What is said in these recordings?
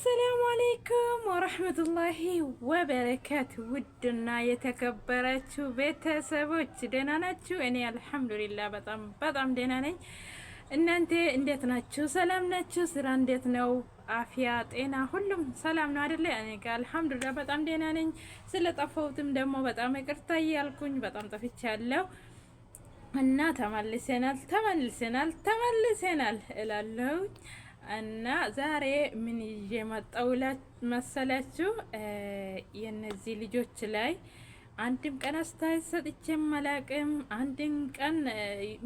አሰላሙ አሌይኩም ወረህመቱላሂ ወበረካቱ። ውድና የተከበራችሁ ቤተሰቦች ደህና ናችሁ? እኔ አልሐምዱሊላህ በጣም በጣም ደህና ነኝ። እናንተ እንዴት ናችሁ? ሰላም ናችሁ? ስራ እንዴት ነው? አፍያ፣ ጤና ሁሉም ሰላም ነው አይደለ? እኔ ጋር አልሐምዱሊላህ በጣም ደህና ነኝ። ስለጠፋሁትም ደግሞ በጣም ይቅርታ እያልኩኝ በጣም ጠፍቻለሁ እና ተመልሰናል እላለሁ። እና ዛሬ ምን ይዤ መጣሁ መሰላችሁ? የነዚህ ልጆች ላይ አንድም ቀን አስተያየት ሰጥቼም አላቅም፣ አንድም ቀን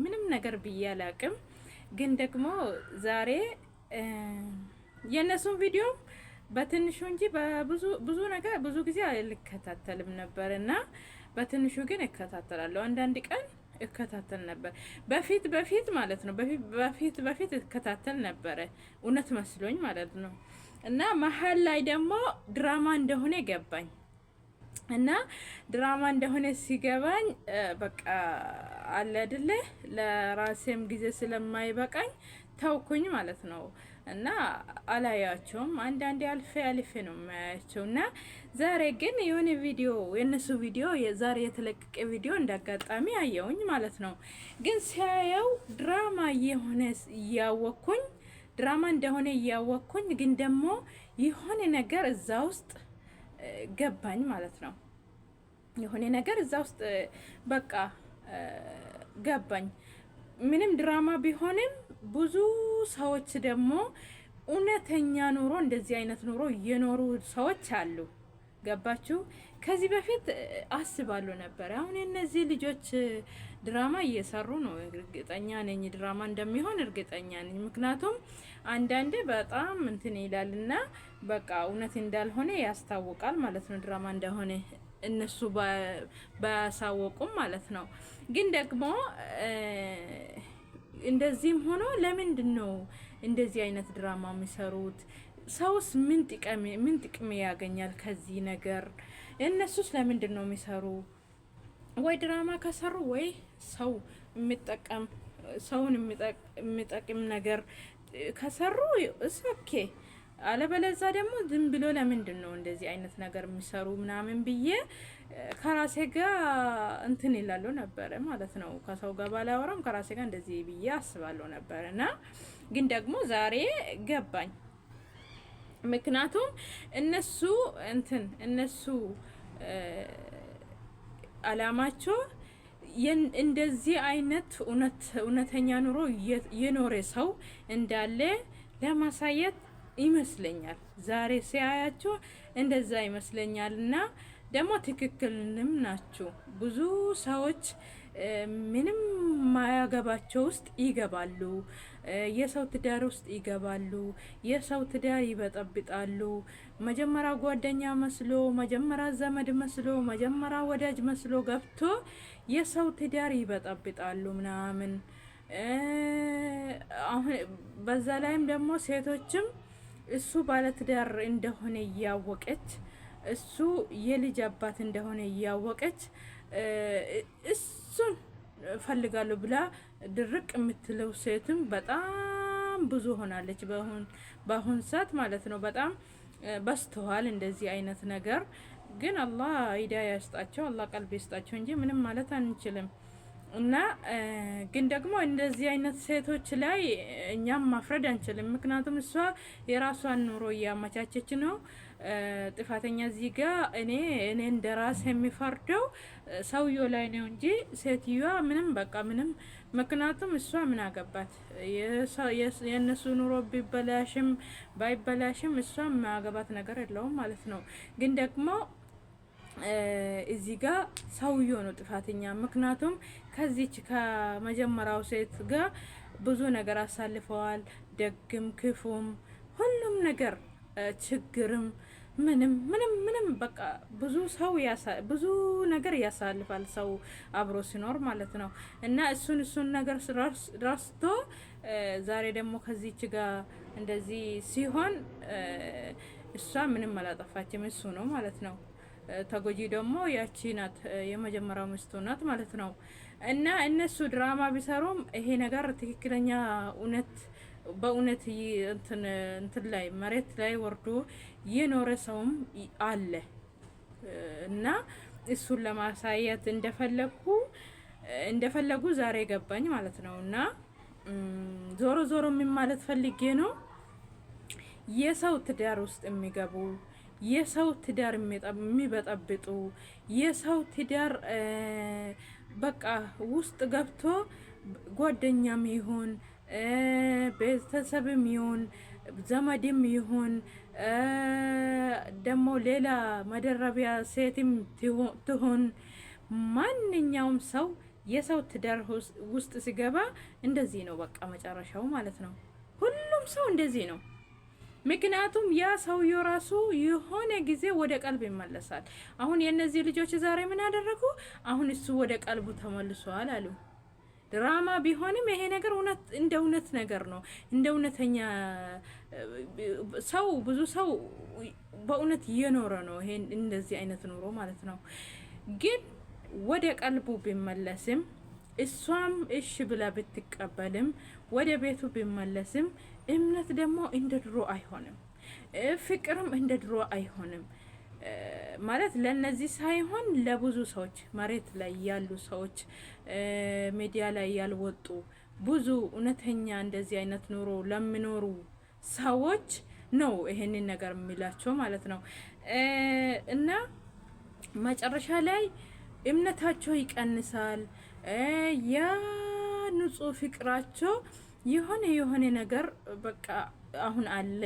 ምንም ነገር ብዬ አላቅም። ግን ደግሞ ዛሬ የነሱን ቪዲዮ በትንሹ እንጂ ብዙ ነገር ብዙ ጊዜ አልከታተልም ነበር እና በትንሹ ግን እከታተላለሁ። አንዳንድ ቀን እከታተል ነበር። በፊት ማለት ነው። በፊት እከታተል ነበረ እውነት መስሎኝ ማለት ነው። እና መሀል ላይ ደግሞ ድራማ እንደሆነ ገባኝ። እና ድራማ እንደሆነ ሲገባኝ በቃ አለ አይደለ ለራሴም ጊዜ ስለማይበቃኝ ተውኩኝ ማለት ነው። እና አላያቸውም። አንዳንዴ አልፌ ነው የማያቸው። እና ዛሬ ግን የሆነ ቪዲዮ የነሱ ቪዲዮ የዛሬ የተለቀቀ ቪዲዮ እንዳጋጣሚ አየውኝ ማለት ነው። ግን ሲያየው ድራማ እንደሆነ እያወቅኩኝ ግን ደግሞ የሆነ ነገር እዛ ውስጥ ገባኝ ማለት ነው። የሆነ ነገር እዛ ውስጥ በቃ ገባኝ። ምንም ድራማ ቢሆንም ብዙ ሰዎች ደግሞ እውነተኛ ኑሮ እንደዚህ አይነት ኑሮ እየኖሩ ሰዎች አሉ። ገባችሁ? ከዚህ በፊት አስባለሁ ነበር። አሁን እነዚህ ልጆች ድራማ እየሰሩ ነው። እርግጠኛ ነኝ ድራማ እንደሚሆን እርግጠኛ ነኝ። ምክንያቱም አንዳንዴ በጣም እንትን ይላልና በቃ እውነት እንዳልሆነ ያስታውቃል ማለት ነው። ድራማ እንደሆነ እነሱ ባያሳወቁም ማለት ነው። ግን ደግሞ እንደዚህም ሆኖ ለምንድን ነው እንደዚህ አይነት ድራማ የሚሰሩት? ሰውስ ምን ጥቅም ያገኛል ከዚህ ነገር? እነሱስ ለምንድን ነው የሚሰሩ? ወይ ድራማ ከሰሩ ወይ ሰውን የሚጠቅም ነገር ከሰሩ ኦኬ። አለበለዛ ደግሞ ዝም ብሎ ለምንድን ነው እንደዚህ አይነት ነገር የሚሰሩ ምናምን ብዬ ከራሴ ጋር እንትን ይላለሁ ነበረ ማለት ነው። ከሰው ጋር ባላወራም ከራሴ ጋር እንደዚህ ብዬ አስባለሁ ነበረ። እና ግን ደግሞ ዛሬ ገባኝ። ምክንያቱም እነሱ አላማቸው እንደዚህ አይነት እውነተኛ ኑሮ የኖረ ሰው እንዳለ ለማሳየት ይመስለኛል። ዛሬ ሲያያቸው እንደዛ ይመስለኛል። እና ደግሞ ትክክልንም ናቸው። ብዙ ሰዎች ምንም ማያገባቸው ውስጥ ይገባሉ። የሰው ትዳር ውስጥ ይገባሉ። የሰው ትዳር ይበጠብጣሉ። መጀመሪያ ጓደኛ መስሎ፣ መጀመሪያ ዘመድ መስሎ፣ መጀመሪያ ወዳጅ መስሎ ገብቶ የሰው ትዳር ይበጠብጣሉ ምናምን። አሁን በዛ ላይም ደግሞ ሴቶችም እሱ ባለትዳር እንደሆነ እያወቀች እሱ የልጅ አባት እንደሆነ እያወቀች እሱን ፈልጋለሁ ብላ ድርቅ የምትለው ሴትም በጣም ብዙ ሆናለች። በአሁን ሰዓት ማለት ነው። በጣም በስተዋል እንደዚህ አይነት ነገር። ግን አላህ ሂዳያ ይስጣቸው፣ አላህ ቀልብ ይስጣቸው እንጂ ምንም ማለት አንችልም። እና ግን ደግሞ እንደዚህ አይነት ሴቶች ላይ እኛም ማፍረድ አንችልም። ምክንያቱም እሷ የራሷን ኑሮ እያመቻቸች ነው። ጥፋተኛ እዚህ ጋር እኔ እንደራስ የሚፈርደው ሰውየው ላይ ነው እንጂ ሴትዮዋ ምንም በቃ ምንም። ምክንያቱም እሷ ምን አገባት? የእነሱ ኑሮ ቢበላሽም ባይበላሽም እሷ ማገባት ነገር የለውም ማለት ነው። ግን ደግሞ እዚህ ጋር ሰውየው ነው ጥፋተኛ። ምክንያቱም ከዚች ከመጀመሪያው ሴት ጋር ብዙ ነገር አሳልፈዋል። ደግም ክፉም ሁሉም ነገር ችግርም ምንም በቃ ብዙ ነገር ያሳልፋል ሰው አብሮ ሲኖር ማለት ነው። እና እሱን ነገር ረስቶ ዛሬ ደግሞ ከዚች ጋር እንደዚህ ሲሆን እሷ ምንም አላጠፋችም፣ እሱ ነው ማለት ነው። ተጎጂ ደግሞ ያቺ ናት፣ የመጀመሪያው ሚስቱ ናት ማለት ነው። እና እነሱ ድራማ ቢሰሩም ይሄ ነገር ትክክለኛ በእውነት እንትን ላይ መሬት ላይ ወርዶ የኖረ ሰውም አለ እና እሱን ለማሳየት እንደፈለጉ ዛሬ ገባኝ ማለት ነው። እና ዞሮ ዞሮ ምን ማለት ፈልጌ ነው፣ የሰው ትዳር ውስጥ የሚገቡ የሰው ትዳር የሚበጠብጡ የሰው ትዳር በቃ ውስጥ ገብቶ ጓደኛም ይሁን ቤተሰብም ይሁን ዘመድም ይሁን ደግሞ ሌላ መደረቢያ ሴትም ትሁን ማንኛውም ሰው የሰው ትዳር ውስጥ ሲገባ እንደዚህ ነው በቃ መጨረሻው ማለት ነው። ሁሉም ሰው እንደዚህ ነው። ምክንያቱም ያ ሰውየው ራሱ የሆነ ጊዜ ወደ ቀልብ ይመለሳል። አሁን የነዚህ ልጆች ዛሬ ምን አደረጉ? አሁን እሱ ወደ ቀልቡ ተመልሷል አሉ። ድራማ ቢሆንም ይሄ ነገር እንደ እውነት ነገር ነው። እንደ እውነተኛ ሰው ብዙ ሰው በእውነት እየኖረ ነው ይሄ እንደዚህ አይነት ኑሮ ማለት ነው። ግን ወደ ቀልቡ ቢመለስም እሷም እሺ ብላ ብትቀበልም ወደ ቤቱ ቢመለስም እምነት ደግሞ እንደ ድሮ አይሆንም፣ ፍቅርም እንደ ድሮ አይሆንም። ማለት ለነዚህ ሳይሆን ለብዙ ሰዎች መሬት ላይ ያሉ ሰዎች ሚዲያ ላይ ያልወጡ ብዙ እውነተኛ እንደዚህ አይነት ኑሮ ለሚኖሩ ሰዎች ነው ይሄንን ነገር የሚላቸው ማለት ነው። እና መጨረሻ ላይ እምነታቸው ይቀንሳል። ያ ንጹህ ፍቅራቸው የሆነ ነገር በቃ አሁን አለ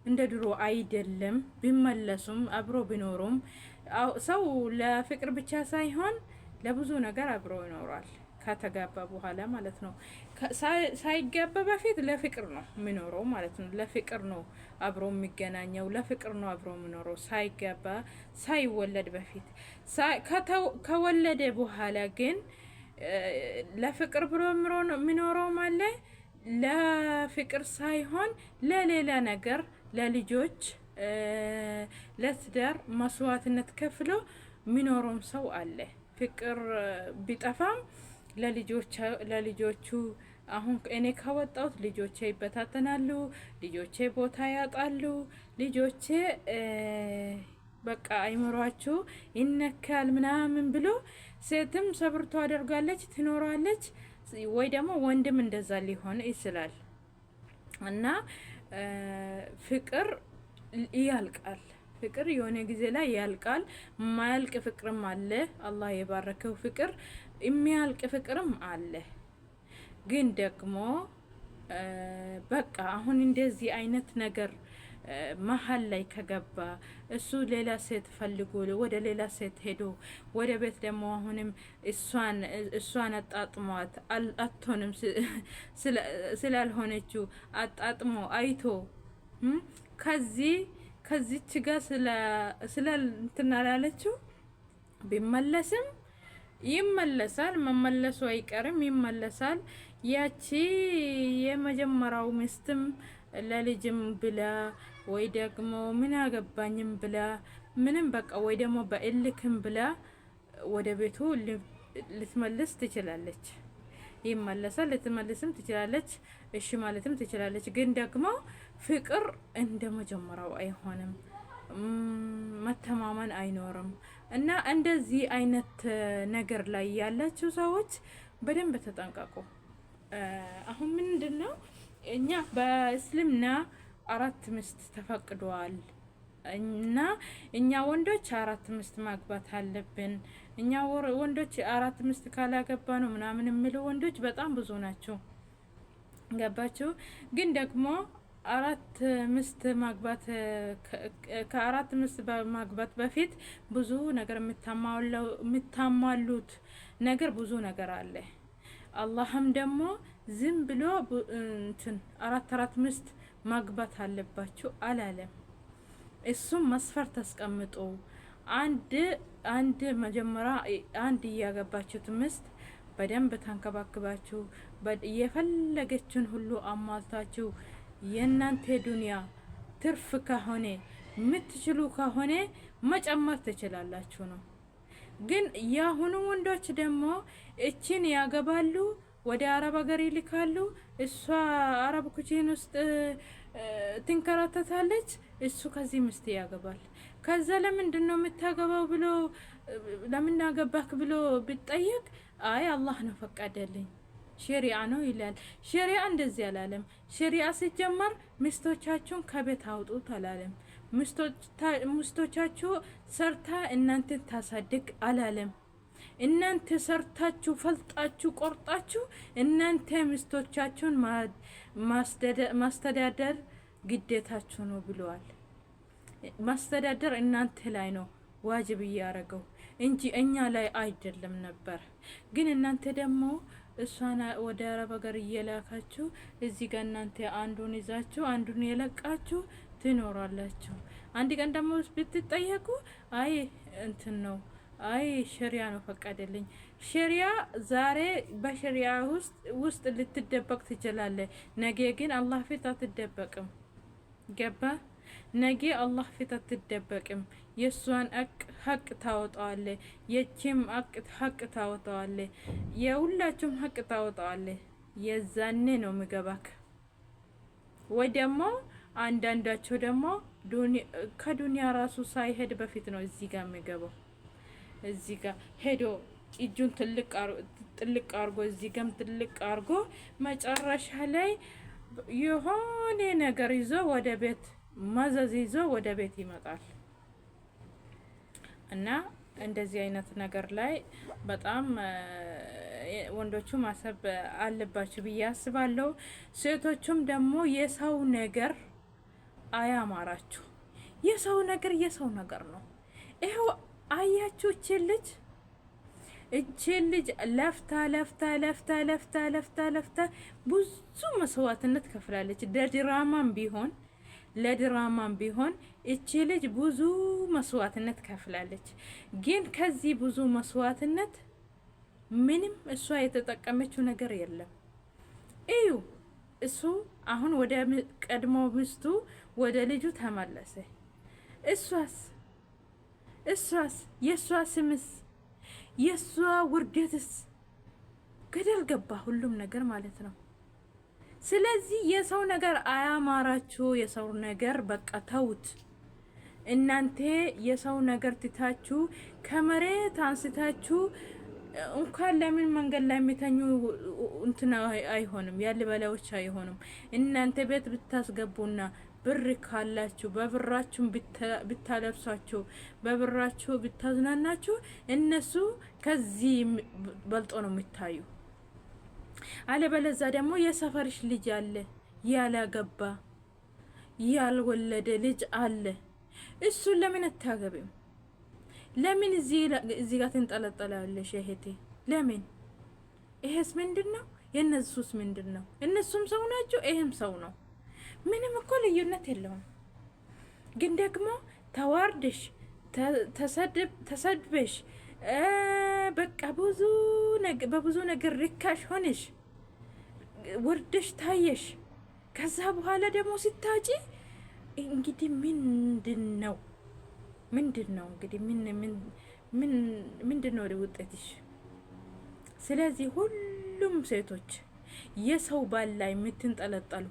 እንደ ድሮ አይደለም። ቢመለሱም አብሮ ቢኖሩም ሰው ለፍቅር ብቻ ሳይሆን ለብዙ ነገር አብሮ ይኖራል ከተጋባ በኋላ ማለት ነው። ሳይጋባ በፊት ለፍቅር ነው የሚኖረው ማለት ነው። ለፍቅር ነው አብሮ የሚገናኘው፣ ለፍቅር ነው አብሮ የሚኖረው ሳይጋባ ሳይወለድ በፊት። ከወለደ በኋላ ግን ለፍቅር ብሎ የሚኖረው ማለት ለፍቅር ሳይሆን ለሌላ ነገር ለልጆች ለትዳር መስዋዕትነት ከፍሎ የሚኖረውም ሰው አለ። ፍቅር ቢጠፋም ለልጆቹ አሁን እኔ ካወጣሁት ልጆቼ ይበታተናሉ፣ ልጆቼ ቦታ ያጣሉ፣ ልጆቼ በቃ አይምሯችሁ ይነካል ምናምን ብሎ ሴትም ሰብርቶ አደርጋለች ትኖራለች። ወይ ደግሞ ወንድም እንደዛ ሊሆን ይችላል። እና ፍቅር ያልቃል። ፍቅር የሆነ ጊዜ ላይ ያልቃል። የማያልቅ ፍቅርም አለ። አላህ የባረከው ፍቅር የሚያልቅ ፍቅርም አለ። ግን ደግሞ በቃ አሁን እንደዚህ አይነት ነገር መሀል ላይ ከገባ እሱ ሌላ ሴት ፈልጎ ወደ ሌላ ሴት ሄዶ ወደ ቤት ደግሞ አሁንም እሷን አጣጥሟት አትሆንም ስላልሆነችው አጣጥሞ አይቶ ከዚች ጋር ስለ እንትን አላለችው ቢመለስም ይመለሳል። መመለሱ አይቀርም፣ ይመለሳል። ያቺ የመጀመሪያው ሚስትም ለልጅም ብላ ወይ ደግሞ ምን አገባኝም ብላ ምንም በቃ ወይ ደግሞ በእልክም ብላ ወደ ቤቱ ልትመልስ ትችላለች። ይመለሳል፣ ልትመልስም ትችላለች፣ እሺ ማለትም ትችላለች። ግን ደግሞ ፍቅር እንደ መጀመሪያው አይሆንም፣ መተማመን አይኖርም። እና እንደዚህ አይነት ነገር ላይ ያላችሁ ሰዎች በደንብ ተጠንቀቁ። አሁን ምንድን ነው እኛ በእስልምና 4 ሚስት ተፈቅዷል እና እኛ ወንዶች 4 ሚስት ማግባት አለብን። እኛ ወንዶች 4 ሚስት ካላገባ ነው ምናምን የሚሉ ወንዶች በጣም ብዙ ናቸው። ገባችሁ? ግን ደግሞ 4 ሚስት ማግባት ከ4 ሚስት ማግባት በፊት ብዙ ነገር የምታሟሉት ነገር ብዙ ነገር አለ። አላህም ደግሞ ዝም ብሎ እንትን 4 ሚስት ማግባት አለባችሁ አላለም። እሱም መስፈርት አስቀምጦ አንድ መጀመሪያ አንድ እያገባችሁት ሚስት በደንብ ተንከባክባችሁ የፈለገችን ሁሉ አሟልታችሁ የእናንተ ዱንያ ትርፍ ከሆነ የምትችሉ ከሆነ መጨመር ትችላላችሁ ነው። ግን የአሁኑ ወንዶች ደግሞ እችን ያገባሉ ወደ አረብ ሀገር ይልካሉ። እሷ አረብ ኩቺን ውስጥ ትንከራተታለች። እሱ ከዚህ ምስት ያገባል። ከዛ ለምንድን ነው የምታገባው ብሎ ለምን አገባክ ብሎ ቢጠየቅ አይ አላህ ነው ፈቀደልኝ ሸሪዓ ነው ይላል። ሸሪዓ እንደዚህ አላለም። ሸሪዓ ሲጀመር ሚስቶቻችሁን ከቤት አውጡት አላለም። ሚስቶቻችሁ ሰርታ እናንተ ታሳድግ አላለም። እናንተ ሰርታችሁ ፈልጣችሁ ቆርጣችሁ እናንተ ሚስቶቻችሁን ማስተዳደር ግዴታችሁ ነው ብለዋል። ማስተዳደር እናንተ ላይ ነው ዋጅብ እያረገው እንጂ እኛ ላይ አይደለም ነበር። ግን እናንተ ደግሞ እሷን ወደ አረብ ሀገር እየላካችሁ እዚህ ጋር እናንተ አንዱን ይዛችሁ አንዱን የለቃችሁ ትኖራላችሁ። አንድ ቀን ደግሞ ብትጠየቁ አይ እንትን ነው አይ ሸሪያ ነው ፈቀደልኝ። ሸሪያ ዛሬ በሸሪያ ውስጥ ልትደበቅ ትችላለህ። ነገ ግን አላህ ፊት አትደበቅም። ገባ? ነገ አላህ ፊት አትደበቅም። የሷን ሀቅ ታወጣዋለ፣ የቺም ሀቅ ታወጣዋለ፣ የሁላችሁም ሀቅ ታወጣዋለ። የዛኔ ነው ምገባክ። ወይ ደግሞ አንዳንዳቸው ደግሞ ከዱንያ ራሱ ሳይሄድ በፊት ነው እዚህ ጋር የሚገባው። እዚህ ጋር ሄዶ እጁን ጥልቅ አርጎ እዚህ ጋም ጥልቅ አርጎ መጨረሻ ላይ የሆነ ነገር ይዞ ወደ ቤት መዘዝ ይዞ ወደ ቤት ይመጣል። እና እንደዚህ አይነት ነገር ላይ በጣም ወንዶቹ ማሰብ አለባችሁ ብዬ አስባለሁ። ሴቶቹም ደግሞ የሰው ነገር አያማራችሁ። የሰው ነገር ነው። ይኸው አያችሁ እቺን ልጅ ለፍታ ብዙ መስዋዕትነት ከፍላለች። ለድራማም ቢሆን እቺ ልጅ ብዙ መስዋዕትነት ከፍላለች። ግን ከዚህ ብዙ መስዋዕትነት ምንም እሷ የተጠቀመችው ነገር የለም። እዩ እሱ አሁን ወደ ቀድሞ ሚስቱ ወደ ልጁ ተመለሰ። እሷስ የእሷ ስምስ የእሷ ውርደትስ ገደል ገባ። ሁሉም ነገር ማለት ነው። ስለዚህ የሰው ነገር አያማራችሁ። የሰው ነገር በቃ ተውት። እናንተ የሰው ነገር ትታችሁ ከመሬት አንስታችሁ እንኳን ለምን መንገድ ላይ የሚተኙ እንትና አይሆንም፣ ያለ በላዮች አይሆንም። እናንተ ቤት ብታስገቡና ብር ካላችሁ በብራችሁ ብታለብሳችሁ በብራችሁ ብታዝናናችሁ እነሱ ከዚህ በልጦ ነው የሚታዩ። አለበለዛ ደግሞ የሰፈርሽ ልጅ አለ፣ ያላገባ ያልወለደ ልጅ አለ። እሱን ለምን አታገቢም? ለምን እዚህ ጋር ትንጠለጠላለሽ እህቴ? ለምን? ይሄስ ምንድነው? የነሱስ ምንድነው? እነሱም ሰው ናቸው፣ ይሄም ሰው ነው። ምንም እኮ ልዩነት የለውም። ግን ደግሞ ተዋርደሽ ተሰድበሽ በቃ በብዙ ነገር ርካሽ ሆነሽ ወርደሽ ታየሽ። ከዛ በኋላ ደግሞ ሲታጪ እንግዲህ ምንድነው እንግዲህ ምንድነው ውጤትሽ? ስለዚህ ሁሉም ሴቶች የሰው ባል ላይ የምትንጠለጠሉ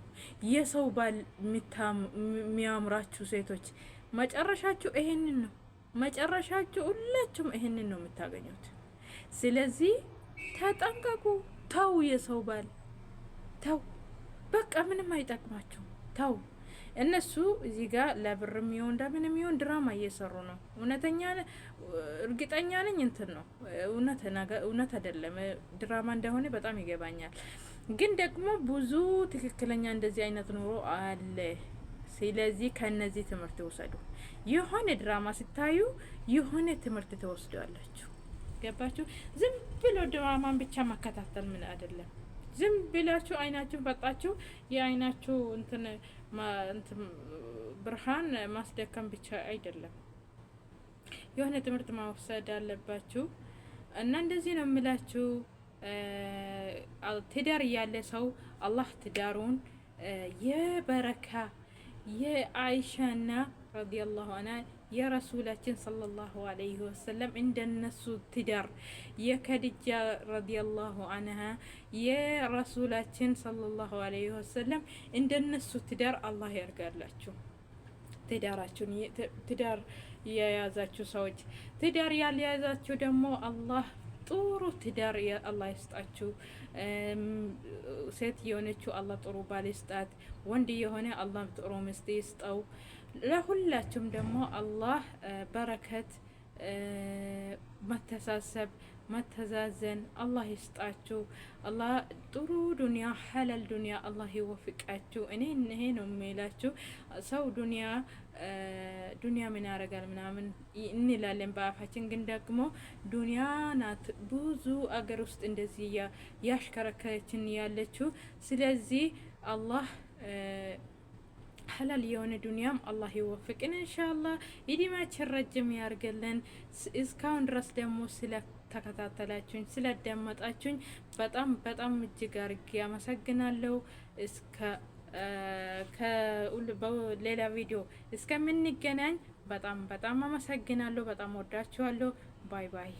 የሰው ባል የሚያምራችሁ ሴቶች መጨረሻችሁ ይሄንን ነው። መጨረሻችሁ ሁላችሁም ይሄንን ነው የምታገኙት። ስለዚህ ተጠንቀቁ። ተው፣ የሰው ባል ተው። በቃ ምንም አይጠቅማችሁ። ተው። እነሱ እዚህ ጋር ለብርም ይሁን እንደምንም ይሁን ድራማ እየሰሩ ነው። እርግጠኛ ነኝ እንትን ነው እውነት አይደለም፣ ድራማ እንደሆነ በጣም ይገባኛል። ግን ደግሞ ብዙ ትክክለኛ እንደዚህ አይነት ኑሮ አለ። ስለዚህ ከነዚህ ትምህርት ውሰዱ። የሆነ ድራማ ስታዩ የሆነ ትምህርት ትወስዳላችሁ። ገባችሁ? ዝም ብሎ ድራማን ብቻ መከታተል ምን አይደለም። ዝም ብላችሁ አይናችሁ ፈጣችሁ የአይናችሁ እንትን ብርሃን ማስደከም ብቻ አይደለም። የሆነ ትምህርት መውሰድ አለባችሁ። እና እንደዚህ ነው የምላችሁ። ትዳር ያለ ሰው አላህ ትዳሩን የበረካ የአይሻና ረዲየላሁ ዐንሃ የረሱላችን ሰለላሁ ዐለይሂ ወሰለም እንደነሱ ትዳር የከድጃ ረዲየላሁ ዐንሃ የረሱላችን ሰለላሁ ዐለይሂ ወሰለም እንደነሱ ትዳር አላህ ያርጋላችሁ። ትዳራችሁን ትዳር የያዛችሁ ሰዎች፣ ትዳር ያልያዛችሁ ደግሞ አላህ ጥሩ ትዳር አላህ ይስጣችሁ። ሴት የሆነችው አላህ ጥሩ ባል ይስጣት፣ ወንድ የሆነ አላህ ጥሩ ሚስት ይስጠው። ለሁላችሁም ደግሞ አላህ በረከት፣ መተሳሰብ፣ መተዛዘን አላህ ይስጣችሁ። አላህ ጥሩ ዱንያ ሐላል ዱንያ አላህ ይወፍቃችሁ። እኔ ይሄ ነው የሚላችሁ። ሰው ዱንያ ምን ያደርጋል ምናምን እንላለን በአፋችን፣ ግን ደግሞ ዱንያ ናት ብዙ አገር ውስጥ እንደዚህ ያሽከረከረችን ያለችው። ስለዚህ አላህ ሐላል የሆነ ዱንያም አላህ ይወፍቅን ኢንሻአላህ። ኢዲማችን ረጅም ያርገልን። እስካሁን ድረስ ደግሞ ስለተከታተላችሁኝ ስለደመጣችሁኝ በጣም በጣም እጅግ አርጌ አመሰግናለሁ። በሌላ ቪዲዮ እስከምንገናኝ በጣም በጣም አመሰግናለሁ። በጣም ወዳችኋለሁ። ባይ ባይ።